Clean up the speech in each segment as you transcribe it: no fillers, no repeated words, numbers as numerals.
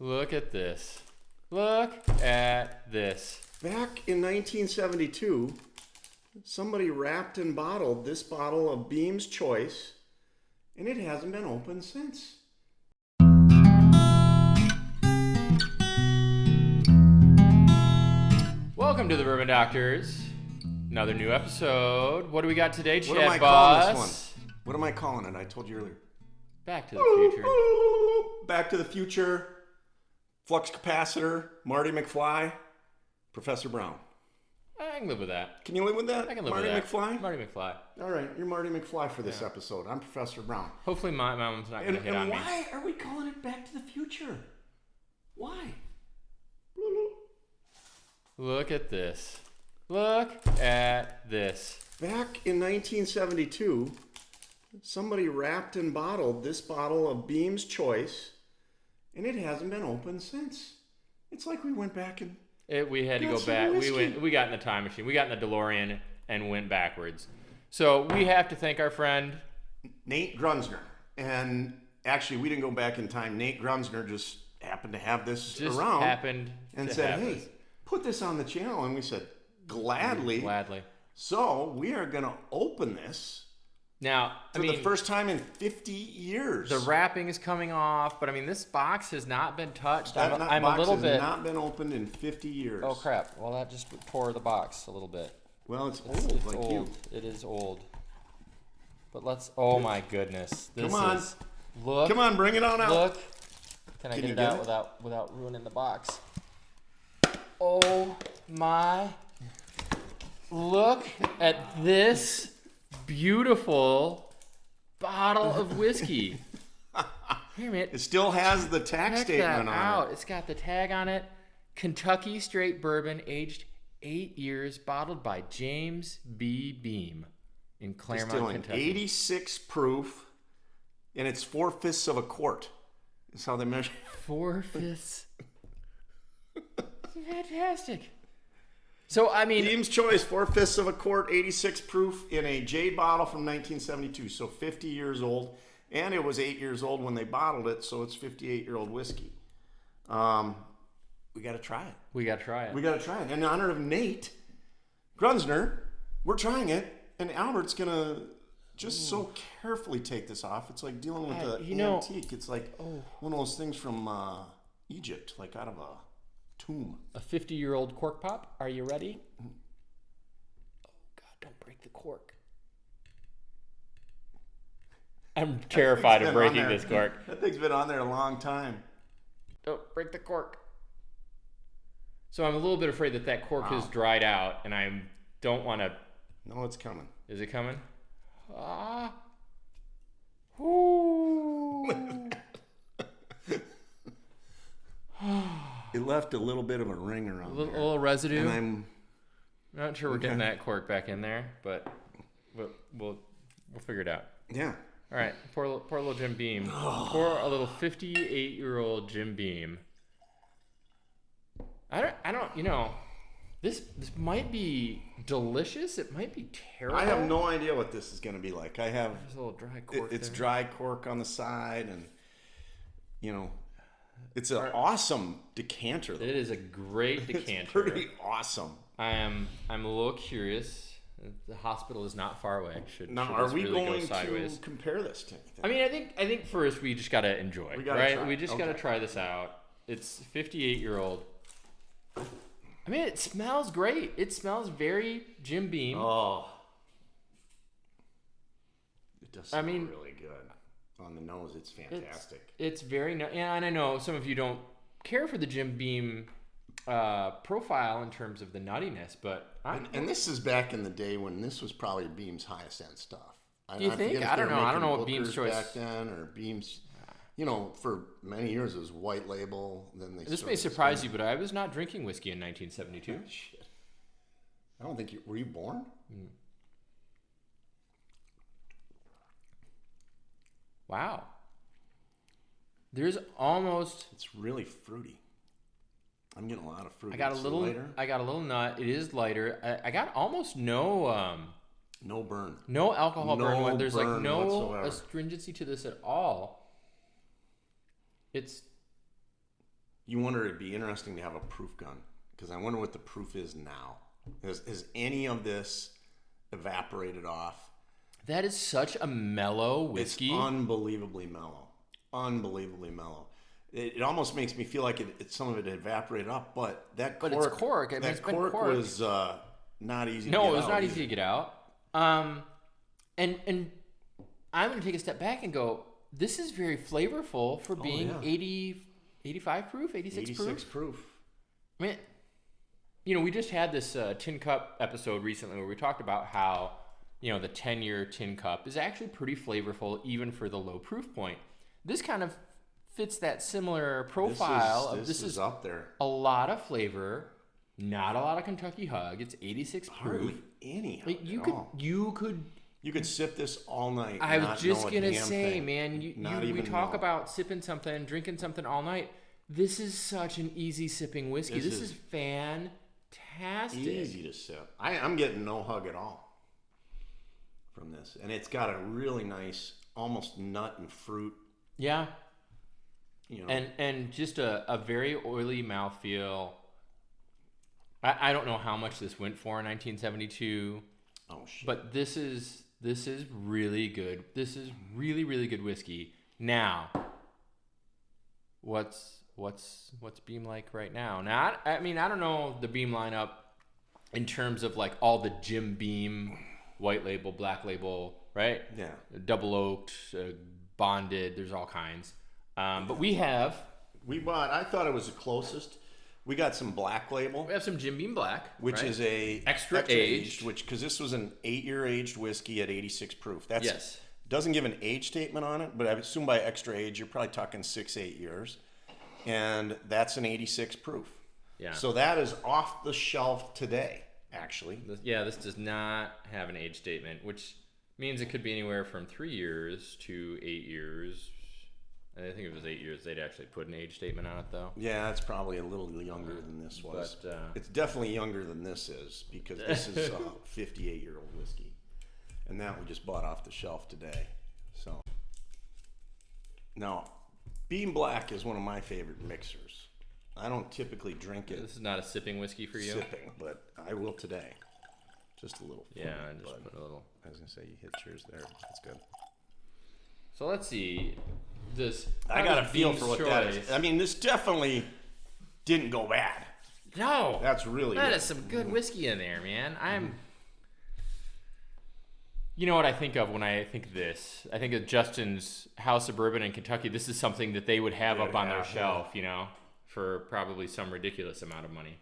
Look at this. Look at this. Back in 1972, somebody wrapped and bottled this bottle of Beam's Choice, and it hasn't been opened since. Welcome to the Bourbon Doctors. Another new episode. What do we got today, Chad What am I Boss? calling this one? What am I calling it? I told you earlier. Back to the future. Back to the Future. Flux capacitor. Marty McFly. Professor Brown. I can live with that. Can you live with that? I can live Marty with that. McFly? Marty McFly. All right, you're Marty McFly for this episode. I'm Professor Brown. Hopefully my mom's not going to hit on me. And why are we calling it Back to the Future? Why? Look at this. Look at this. Back in 1972, somebody wrapped and bottled this bottle of Beam's Choice, and it hasn't been opened since. It's like we went back and We had to got go some back. whiskey. We got in the time machine. We got in the DeLorean and went backwards. So we have to thank our friend. Nate Grunsner. And actually, we didn't go back in time. Nate Grunsner just happened to have this around and said, "Hey, put this on the channel." And we said, "Gladly." Gladly. So we are going to open this Now, for the first time in 50 years. The wrapping is coming off, but I mean, this box has not been touched. That I'm box a little has bit. not been opened in 50 years. Oh crap! Well, that just tore the box a little bit. Well, it's It's like old. you. It is old. But let's. Oh my goodness! This Come on. is. Look. Come on, bring it on out. Look. Can I Can get you it get out it? without ruining the box? Oh my! Look at this beautiful bottle of whiskey. Here, man. It still has the tax Check statement that on out. it. It's got the tag on it. Kentucky straight bourbon, aged 8 years, bottled by James B. Beam in Claremont, Distilling Kentucky. 86 proof, and it's 4/5 of a quart. That's how they measure. 4/5. Fantastic. So, I mean, Beam's Choice, 4/5 of a quart, 86 proof in a jade bottle from 1972. So 50 years old, and it was 8 years old when they bottled it, so it's 58-year-old whiskey. We got to try it. we got to try it. We got to try it. In honor of Nate Grunsner, we're trying it, and Albert's going to just so carefully take this off. It's like dealing with the antique. It's like one of those things from Egypt, like out of a tomb. A 50-year-old cork pop. Are you ready? Oh, God, don't break the cork. I'm terrified of breaking this cork. That thing's been on there a long time. Don't break the cork. So I'm a little bit afraid that cork has dried out, and I don't want to... No, it's coming. Is it coming? Ah. Ooh. It left a little bit of a ring around A little, there. little residue. And I'm not sure we're getting that cork back in there, but we'll figure it out. Yeah. All right, poor little Jim Beam. Poor a little 58-year-old Jim Beam. I don't. You know, this might be delicious. It might be terrible. I have no idea what this is going to be like. I have. There's a little dry cork. It's there. dry cork on the side, and you know, it's an awesome decanter. Though. It is a great decanter. It's pretty awesome. I'm a little curious. The hospital is not far away. Now, should are this we really going go sideways? to compare this to anything? I mean, I think first we just gotta enjoy, We gotta right? try. We just gotta Okay. try this out. It's 58-year-old. I mean, it smells great. It smells very Jim Beam. Oh, it does. I Smell mean, really good on the nose. It's fantastic. It's very and I know some of you don't care for the Jim Beam profile in terms of the nuttiness, but And this is back in the day when this was probably Beam's highest end stuff. Do you think? I don't know. I don't know what Beam's choice back then or Beam's. You know, for many years it was white label. Then they. This may surprise you, but I was not drinking whiskey in 1972. Shit. I don't think you were you born. Wow. There's almost. It's really fruity. I'm getting a lot of fruit. I got a little. Lighter. I got a little nut. It is lighter. I got almost no. No burn. No alcohol No burn. There's like burn no whatsoever. astringency to this at all. It's you wonder it'd be interesting to have a proof gun, because I wonder what the proof is now. Has any of this evaporated off? That is such a mellow whiskey. It's unbelievably mellow. Unbelievably mellow. It almost makes me feel like some of it evaporated off, but cork, it's cork. I mean, that cork was not easy to get out. No, it was not easy to get out. And I'm going to take a step back and go, this is very flavorful for being 80, 85 proof, 86 proof. I mean, you know, we just had this Tin Cup episode recently where we talked about how, you know, the 10-year Tin Cup is actually pretty flavorful even for the low proof point. This kind of fits that similar profile. This is up there. A lot of flavor, not a lot of Kentucky hug. It's 86 proof. Hardly any. Like you could sip this all night. I was just gonna say, man, we talk about sipping something, drinking something all night. This is such an easy sipping whiskey. This is fantastic. Easy to sip. I'm getting no hug at all from this, and it's got a really nice, almost nut and fruit. Yeah. You know. And just a very oily mouthfeel. I don't know how much this went for in 1972. Oh shit! But this is really good. This is really, really good whiskey. Now, what's Beam like right now? Now, I mean, I don't know the Beam lineup in terms of like all the Jim Beam, white label, black label, right? Yeah. Double oaked, bonded. There's all kinds. But we bought. I thought it was the closest. We got some black label. We have some Jim Beam Black, which is a extra aged, because this was an 8-year aged whiskey at 86 proof. Yes. Doesn't give an age statement on it, but I assume by extra age you're probably talking 6-8 years, and that's an 86 proof. Yeah. So that is off the shelf today, actually. This does not have an age statement, which means it could be anywhere from 3 years to 8 years. I think if it was 8 years, they'd actually put an age statement on it, though. Yeah, it's probably a little younger than this was. But, it's definitely younger than this is, because this is a 58-year-old whiskey. And that we just bought off the shelf today. So, now, Beam Black is one of my favorite mixers. I don't typically drink it. This is not a sipping whiskey for you? Sipping, but I will today. Just a little. Yeah, I just put a little. I was going to say, you hit cheers there. That's good. So let's see. I got a feel for what that is. I mean, this definitely didn't go bad. No. That's really That good. is some good whiskey in there, man. You know what I think of when I think of this? I think of Justin's House of Bourbon in Kentucky. This is something that they would have up on their shelf, you know, for probably some ridiculous amount of money.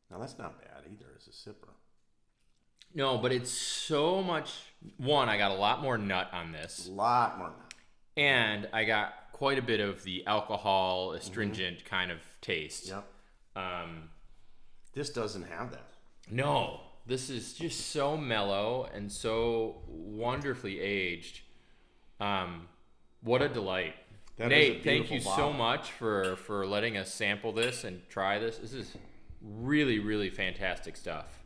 Now, that's not bad either as a sipper. No, but it's so much. One, I got a lot more nut on this. A lot more nut. And I got quite a bit of the alcohol, astringent kind of taste. Yep. This doesn't have that. No, this is just so mellow and so wonderfully aged. What a delight. Nate, thank you so much for letting us sample this and try this. This is really, really fantastic stuff.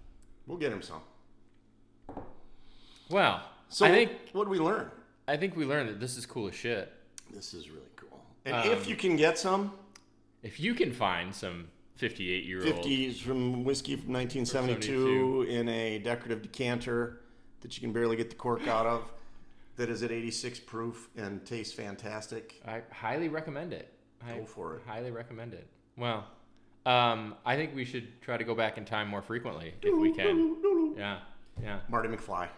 We'll get him some. Well, so I think what did we learn? I think we learned that this is cool as shit. This is really cool. And if you can get some, if you can find some 58-year-old 50s from whiskey from 1972 in a decorative decanter that you can barely get the cork out of, that is at 86 proof and tastes fantastic, I highly recommend it. Go for it. Highly recommend it. Well, I think we should try to go back in time more frequently if we can. Yeah. Marty McFly.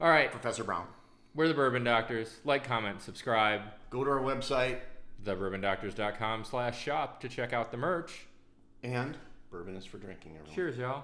All right. Professor Brown. We're the Bourbon Doctors. Like, comment, subscribe. Go to our website, thebourbondoctors.com/shop to check out the merch. And bourbon is for drinking, everyone. Cheers, y'all.